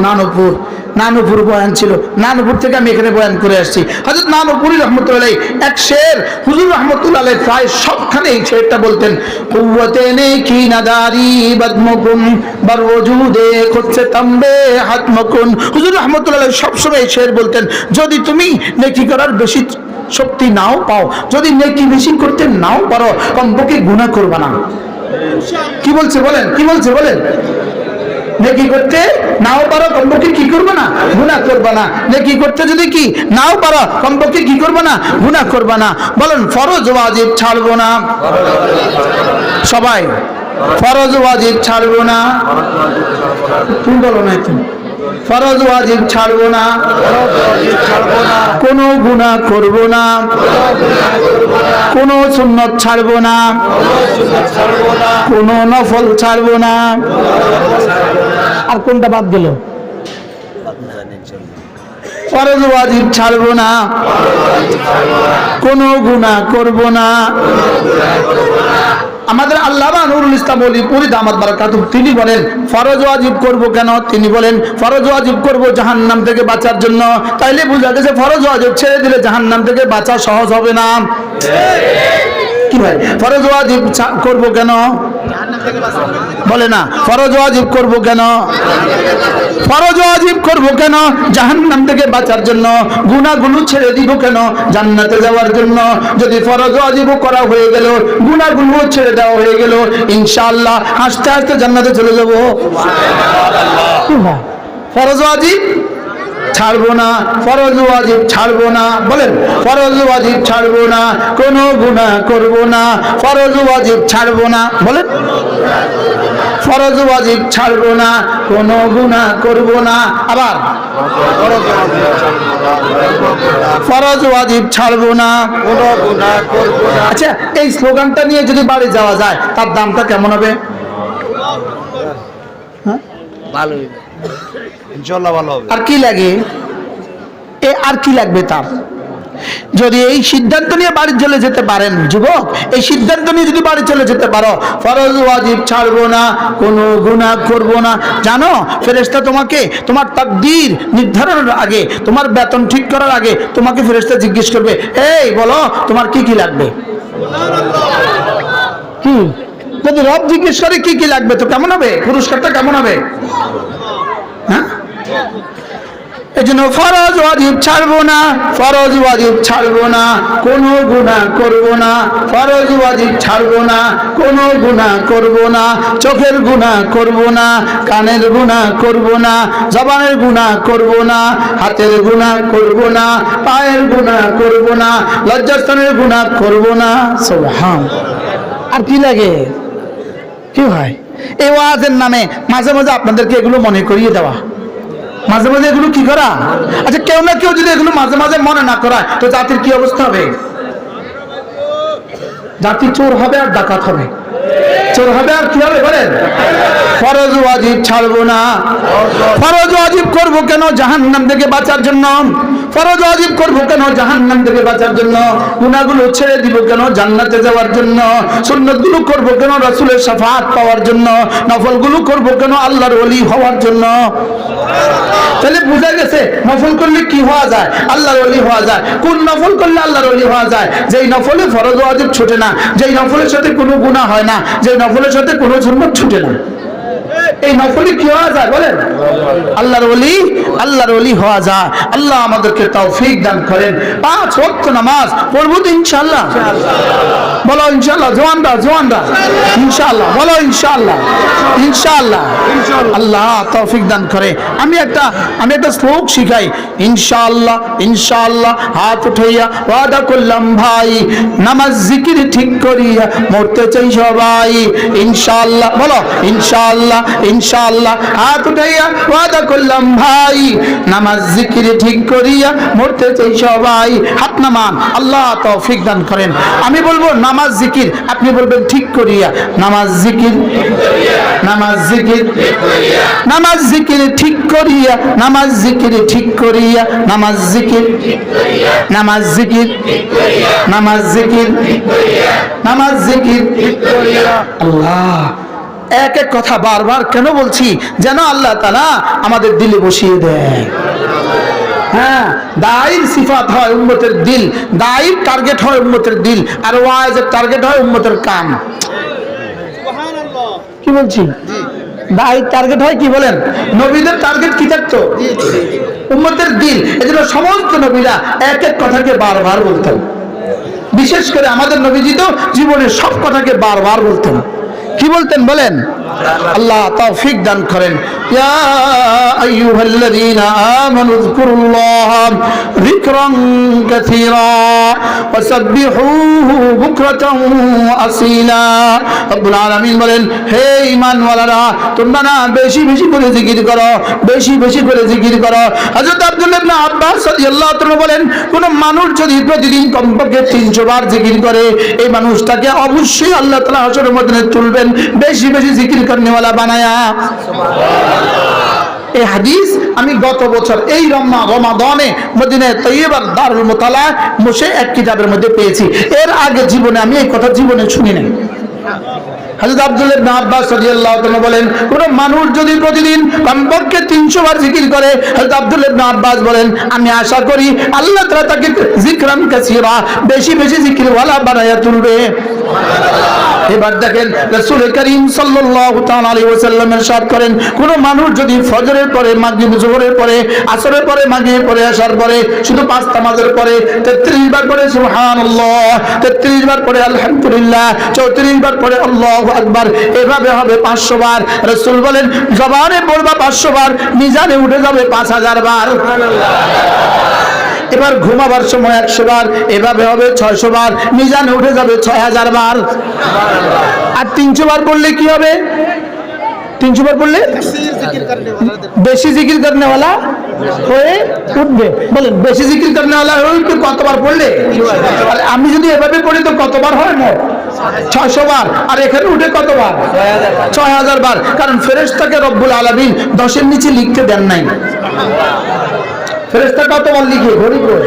নানুপুর বয়ান ছিল। নানুপুর থেকে আমি এখানে বয়ান করে আসছি। হযরত নানুপুরি রহমতুল্লাহ এক শের, হুজুর রহমতুল্লাহ প্রায় সবখানে এই শেরটা বলতেন, কুওয়াতে নেকি নাদারি বদমকুম বার ওজুদে খুদসে তম্বে হাতমকুন। হুজুর রহমতুল্লাহ সবসময় এই শের বলতেন, যদি তুমি নেকি করার বেশি শক্তি নাও পাও, যদি নেকি বেশি করতে নাও পারো, কমপক্ষে গুনাহ করবা না। কি বলছে বলেন? নেকি করতে নাও পারো, কমপক্ষে কি করবে না? গুনাহ করবে না। নেকি করতে যদি কি নাও পারো, কমপক্ষে কি করবে না? গুনাহ করবে না। বলেন ফরজ ওয়াজিব ছাড়বো না। সবাই ফরজ ওয়াজিব ছাড়বো না। তুমি বলো না, তুমি ফরজ ওয়াজিব ছাড়বো না, কোনো গুনাহ করব না, কোনো সুন্নত ছাড়বো না, কোনো নফল ছাড়বো না। আর কোনটা বাদ গেল? ফরজ ওয়াজিব ছাড়বো না, কোনো গুনাহ করব না। আমাদের আল্লামা নুরুল ইসলাম ওলিপুরি দামাত বারাকাতুহু তিনি বলেন ফরজ ওয়াজিব করব কেন? তিনি বলেন ফরজ ওয়াজিব করব জাহান্নাম থেকে বাঁচার জন্য। তাইলে বুঝা গেছে ফরজ ওয়াজিব ছেড়ে দিলে জাহান্নাম থেকে বাঁচা সহজ হবে না। কি ভাই, ফরজ ওয়াজিব করব কেন? বলে না, ফরজ ওয়াজিব করব কেন? ফরজ ওয়াজিব করব কেন? জাহান্নাম থেকে বাঁচার জন্য। গুনাহগুলো ছেড়ে দিব কেন? জান্নাতে যাওয়ার জন্য। যদি ফরজ ওয়াজিব করা হয়ে গেল, গুনাহগুলো ছেড়ে দেওয়া হয়ে গেল, ইনশাআল্লাহ হাসতে হাসতে জান্নাতে চলে যাব। সুবহানাল্লাহ। ফরজ ওয়াজিব ছাড়বো না, ফরজ ওয়াজিব ছাড়বো না। বলেন ফরজ ওয়াজিব ছাড়বো না, কোনো গুনাহ করব না, ফরজ ওয়াজিব ছাড়বো না। বলেন ফরজ ওয়াজিব ছাড়বো না, কোনো গুনাহ করব না। আবার ফরজ ওয়াজিব ছাড়বো না, কোনো গুনাহ করব না। আচ্ছা, এই স্লোগানটা নিয়ে যদি বাড়ি যাওয়া যায় তার দামটা কেমন হবে? হ্যাঁ, ভালো হবে ইনশাআল্লাহ, ভালো হবে। আর কি লাগে? আর কি লাগবে তার? যদি এই সিদ্ধান্ত নিয়ে বাড়ি চলে যেতে পারেন যুবক, এই সিদ্ধান্ত নিয়ে যদি বাড়ি চলে যেতে পারো, ফরজ ওয়াজিব ছাড়বো না, কোনো গুনাহ করব না, জানো ফেরেশতা তোমাকে তোমার তাকদীর নির্ধারণের আগে, তোমার বেতন ঠিক করার আগে তোমাকে ফেরেশতা জিজ্ঞেস করবে, এই বলো তোমার কি কি লাগবে। কি যদি রব জিজ্ঞেস করে কি কি লাগবে তো কেমন হবে, পুরস্কারটা কেমন হবে? হ্যাঁ, এই জন্য ফরজ ওয়াজিব ছাড়বো না, ফরজ ওয়াজিব ছাড়বো না, কোনো গুনাহ করব না, ফরজ ওয়াজিব ছাড়বো না, কোনো গুনাহ করব না, চোখের গুনাহ করব না, কানের গুনাহ করব না, জবানের গুনাহ করব না, হাতের গুনাহ করব না, পায়ের গুনাহ করব না, লজ্জাস্থানের গুনাহ করব না। সুবহান। আর কি লাগে? কি হয় এই ওয়াজের নামে মাঝে মাঝে আপনাদেরকে এগুলো মনে করিয়ে দেওয়া, মাঝে মাঝে এগুলো কি করা। আচ্ছা কেউ না কেউ যদি এগুলো মাঝে মাঝে মনে না করায় তো জাতির কি অবস্থা হবে? জাতি চোর হবে আর ডাকাত হবে, চোর হবে আর কি হবে বলেন? ফরজ ওয়াজিব ছাড়বো না। ফরজ ওয়াজিব করবো কেন? জাহান্নাম থেকে বাঁচার জন্য। ফরজ ওয়াজিব করবো কেন? জাহান্নাম থেকে বাঁচার জন্য। গুনাহগুলো ছেড়ে দিব কেন? জান্নাতে যাওয়ার জন্য। সুন্নতগুলো করবো কেন? রাসূলের শাফাআত পাওয়ার জন্য। নফলগুলো করবো কেন? আল্লাহর ওলি হওয়ার জন্য। তাহলে বুঝা গেছে নফল করলে কি হওয়া যায়? আল্লাহর ওলি হওয়া যায়। কোন নফল করলে আল্লাহর ওলি হওয়া যায়? যেই নফলে ফরজ ওয়াজিব ছুটে না, যেই নফলের সাথে কোনো গুনাহ হয় না, যেই নফলের সাথে কোনো সুন্নাত ছুটে না। এই নফলে কি হওয়া যায় বলেন? আল্লাহর ওলি, আল্লাহর ওলি হওয়া যায়। আল্লাহ আমাদেরকে তৌফিক দান করেন। 5 ওয়াক্ত নামাজ পড়বো তো ইনশাআল্লাহ। বলো ইনশাআল্লাহ, জওয়ানরা জওয়ানরা ইনশাআল্লাহ বলো ইনশাআল্লাহ, ইনশাআল্লাহ। আল্লাহ তৌফিক দান করে। আমি একটা শ্লোক শিখাই, ইনশাআল্লাহ ইনশাআল্লাহ হাত উঠাইয়া ওয়াদা করলাম ভাই, নামাজ জিকির ঠিক করিয়া মরতে চাই সবাই। ইনশাআল্লাহ বলো ইনশাআল্লাহ, ইনশাআল্লাহ হাত উঠাইয়া ওয়াদা করলাম ভাই, নামাজ জিকির ঠিক করিয়া মরতে চাই সবাই। হাত নামান, আল্লাহ তৌফিক দান করেন। আমি বলবো নামাজ জিকির, আপনি বলবেন ঠিক করিয়া। নামাজ জিকির, নামাজ জিকির, নামাজ জিকির ঠিক করিয়া, নামাজ জিকির ঠিক করিয়া, নামাজ জিকির, নামাজ জিকির, নামাজ জিকির, নামাজ জিকির ঠিক করিয়া। আল্লাহ এক এক কথা বারবার কেন বলছি? যেন আল্লাহ তাআলা আমাদের দিলে বসিয়ে দেয়। হ্যাঁ, দায়ীর সিফাত হয় উম্মতের দিল, দায়ীর টার্গেট হয় উম্মতের দিল, আর ওয়াজের টার্গেট হয় উম্মতের কান। কি বলছি? দায়ীর টার্গেট হয় কি বলেন? নবীদের টার্গেট কি থাকতো? উম্মতের দিল। এজন্য সমস্ত নবীরা এক এক কথাকে বারবার বলতেন। বিশেষ করে আমাদের নবীজি তো জীবনের সব কথাকে বারবার বলতেন। কি বলতেন বলেন? আল্লাহ তৌফিক দান করেন। ইয়া আইয়ুহাল্লাযীনা আমানু যকুরুল্লাহা যিকরান কাসীরা ওয়াসাব্বিহুহু বুকরাতান ওয়া আসীলা। রব্বুল আলামিন বলেন, হে ঈমানওয়ালারা, তোমরা না বেশি বেশি করে জিকির করো, বেশি বেশি করে জিকির করো। হযরত আব্দুল্লাহ ইবনে আব্বাস রাদিয়াল্লাহু তাআলা বলেন, কোন মানুষ যদি প্রতিদিন কমপক্ষে 300 বার জিকির করে, এই মানুষটাকে অবশ্যই আল্লাহ তাআলা হাশরের ময়দানে তুলবেন বেশি বেশি জিকির করনেওয়ালা বানায়া। এই হাদিস আমি গত বছর এই রমাদানে মদিনা তৈয়বার দারুল মুতালা বসে এক কিতাবের মধ্যে পেয়েছি। এর আগে জীবনে আমি এই কথা জীবনে শুনি নাই। হযরত আব্দুল্লাহ ইবনে আব্বাস রাদিয়াল্লাহু তাআলা বলেন, কোন মানুষ যদি প্রতিদিন কমপক্ষে 300 বার জিকির করে, হযরত আব্দুল্লাহ ইবনে আব্বাস বলেন, আমি আশা করি আল্লাহ তাআলা তাকে যিকরান কাসীরা বেশি বেশি জিকিরওয়ালা বানায়া তুলবে। এবার দেখেন রাসূল করিম সাল্লাল্লাহু তাআলা আলাইহি ওয়াসাল্লাম ইরশাদ করেন, কোন মানুষ যদি ফজরের পরে, মাগরিব, যোহরের পরে, আসরের পরে, মাগরিবের পরে, আশার পরে, শুধু 5 নামাজের পরে 33 বার পরে সুবহানাল্লাহ, 33 বার পরে আলহামদুলিল্লাহ, 34 বার পরে আল্লাহু আকবার, এভাবে হবে 500 বার। রাসূল বলেন, জবানে পড়বা 500 বার, মিজানে উঠে যাবে 5000 বার। এবার ঘুমাবার সময় 100 বার, এভাবে হবে 600 বার, মিজানে উঠে যাবে 6000 বার। আর 300 বার পড়লে কি হবে? 300 বার পড়লে বেশি জিকির করনেওয়ালা হয়ে উঠবে। বলেন বেশি জিকির করনেওয়ালা হয়ে উঠবে কতবার পড়লে? আর আমি যদি এভাবে পড়ি তো কতবার হয়? মোট 600 বার। আর এখানে উঠে কতবার? 6000 বার। কারণ ফেরেশতাকে রব্বুল আলামিন 10-এর নিচে লিখতে দেন নাই। ফেরেশতা কতবার লিখে? ঘড়ি করে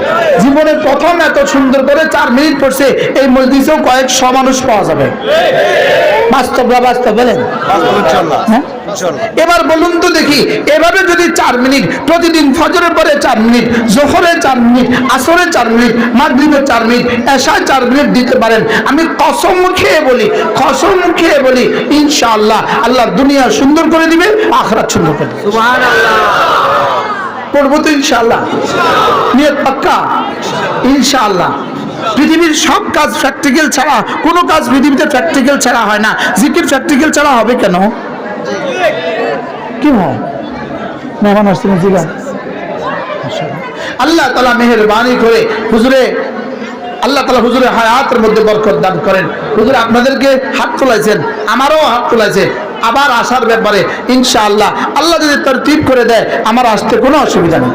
জীবনে প্রথম এত সুন্দর করে 4 মিনিট পড়ছে, এই মসজিদেও কয়েকশো মানুষ পাওয়া যাবে। বাস্তব বলেন। হ্যাঁ? এবার বলুন তো দেখি, এভাবে যদি 4 মিনিট প্রতিদিন, ফজরের পরে 4 মিনিট, জোহরে 4 মিনিট, আসরে 4 মিনিট, মাগরিবে 4 মিনিট, এশায় 4 মিনিট দিতে পারেন, আমি কসম খেয়ে বলি ইনশাআল্লাহ আল্লাহ দুনিয়া সুন্দর করে দিবে, আখিরাত সুন্দর করে দিবে। সুবহানাল্লাহ। পড়বো তো ইনশাআল্লাহ, নিয়ত পাক্কা ইনশাআল্লাহ। পৃথিবীর সব কাজ প্র্যাকটিক্যাল ছাড়া, কোনো কাজ পৃথিবীতে প্র্যাকটিক্যাল ছাড়া হয় না। জিকির প্র্যাকটিক্যাল ছাড়া হবে কেন? কি হয়? মেহমান আসছেন জিগান। আল্লাহ তাআলা মেহেরবানি করে আল্লাহ তাআলা হুজুরের হায়াতের মধ্যে বরকত দান করেন। হুজুর আপনাদেরকে হাত তোলাইছেন, আমারও হাত তোলাইছে, আবার আসার ব্যাপারে ইনশাআল্লাহ আল্লাহ যদি তরতিব করে দেয় আমার আসতে কোনো অসুবিধা নেই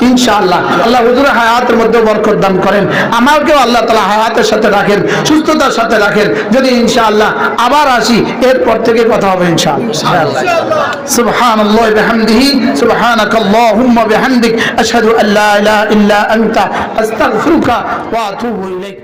ইনশাআল্লাহ। আল্লাহ হুজুরের হায়াতের মধ্যে বরকত দান করেন, আমাকেও আল্লাহ তাআলা হায়াতের সাথে রাখেন, সুস্থতার সাথে রাখেন। যদি ইনশাআল্লাহ আবার আসি, এরপর থেকে কথা হবে ইনশাআল্লাহ। সুবহানাল্লাহি ওয়া বিহামদিহি, সুবহানাকাল্লাহুম্মা বিহামদিক, আশহাদু আল্লা ইলাহা ইল্লা আনতা, আস্তাগফিরুকা ওয়া আতুবু ইলাইক।